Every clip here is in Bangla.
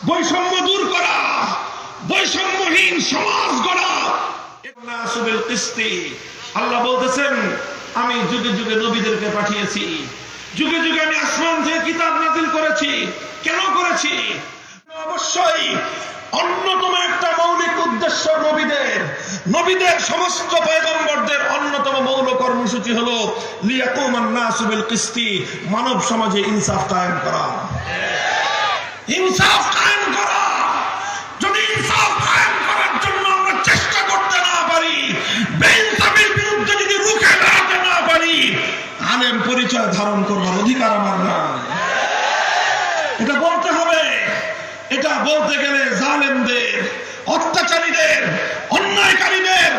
বৈষম্য দূর করা, বৈষম্যহীন সমাজ গড়া। আল্লাহ বলতেছেন, আমি যুগে যুগে নবীদেরকে পাঠিয়েছি, যুগে যুগে আমি আসমান থেকে কিতাব নাযিল করেছি। কেন করেছি? অবশ্যই অন্যতম একটা মৌলিক উদ্দেশ্য নবীদের সমস্ত পয়গম্বরদের অন্যতম মৌল কর্মসূচি হলো লিয়াকুমান নাসু বিল কিসতি, মানব সমাজে ইনসাফ কায়েম করা। ইনসাফ কায়েম করা। যদি ইনসাফ কায়েম করার জন্য আমরা চেষ্টা করতে না পারি, বেইনসাফির বিরুদ্ধে যদি রুখে দাঁড়াতে না পারি, আলেম পরিচয় ধারণ করবার অধিকার আমার নাই। এটা বলতে হবে। এটা বলতে গেলে জালেমদের, অত্যাচারীদের, অন্যায়কারীদের,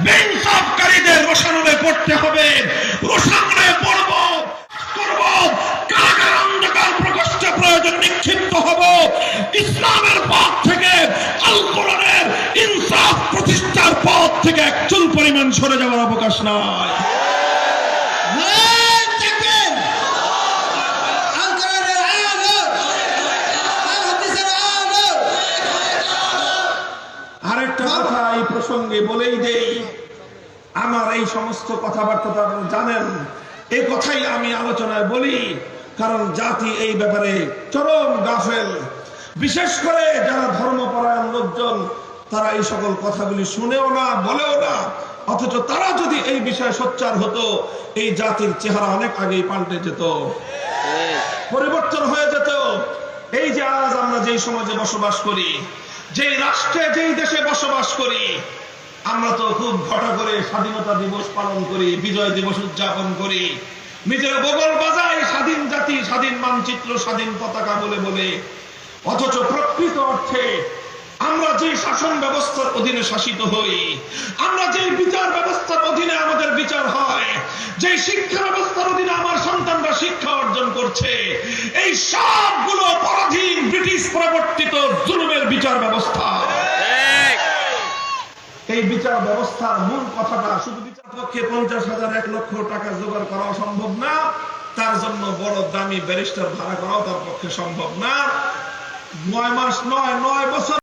বেইনসাফকারীদের রোষানলে পড়তে হবে। রোষানলে পড়ব, করব, কারাগার অন্ধকার প্রকোষ্ঠে প্রয়োজন নিক্ষিপ্ত হব। ইসলামের পথ থেকে, আল কোরআনের ইনসাফ প্রতিষ্ঠার পথ থেকে এক চুল পরিমাণ সরে যাওয়ার অবকাশ নাই। আরেকটা কথা এই প্রসঙ্গে বলেই দেই, আমার এই সমস্ত কথাবার্তা আপনারা জানেন, এই কথাই আমি আলোচনায় বলি, কারণ জাতি এই ব্যাপারে চরম গাফেল। বিশেষ করে যারা ধর্মপরায়ণ লোকজন, তারা এই সকল কথাগুলি শুনেও না, বলেও না। অথচ তারা যদি এই বিষয়ে সোচ্চার হতো, এই জাতির চেহারা অনেক আগেই পাল্টে যেত, পরিবর্তন হয়ে যেত। এই যে আজ আমরা যেই সমাজে বসবাস করি, যেই রাষ্ট্রে, যেই দেশে বসবাস করি, আমরা তো খুব ঘটা করে স্বাধীনতা দিবস পালন করি, বিজয় দিবস উদযাপন করি, নিজের বগল বাজাই স্বাধীন জাতি, স্বাধীন মানচিত্র, স্বাধীন পতাকা বলে বলে। অথচ প্রকৃত অর্থে আমরা যে শাসন ব্যবস্থার অধীনে শাসিত হই, আমরা যে বিচার ব্যবস্থার অধীনে আমাদের বিচার হয়, যে শিক্ষা ব্যবস্থার অধীনে আমার সন্তানরা শিক্ষা অর্জন করছে, এই সবগুলো পরাধীন ব্রিটিশ প্রবর্তিত জুলুমের বিচার ব্যবস্থা। এই বিচার ব্যবস্থার মূল কথাটা শুধু বিচার পক্ষে 50,000 1 লক্ষ টাকা জোগাড় করা সম্ভব না, তার জন্য বড় দামি ব্যারিস্টার ভাড়া করাও তার পক্ষে সম্ভব না। 9 মাস নয়, 9 বছর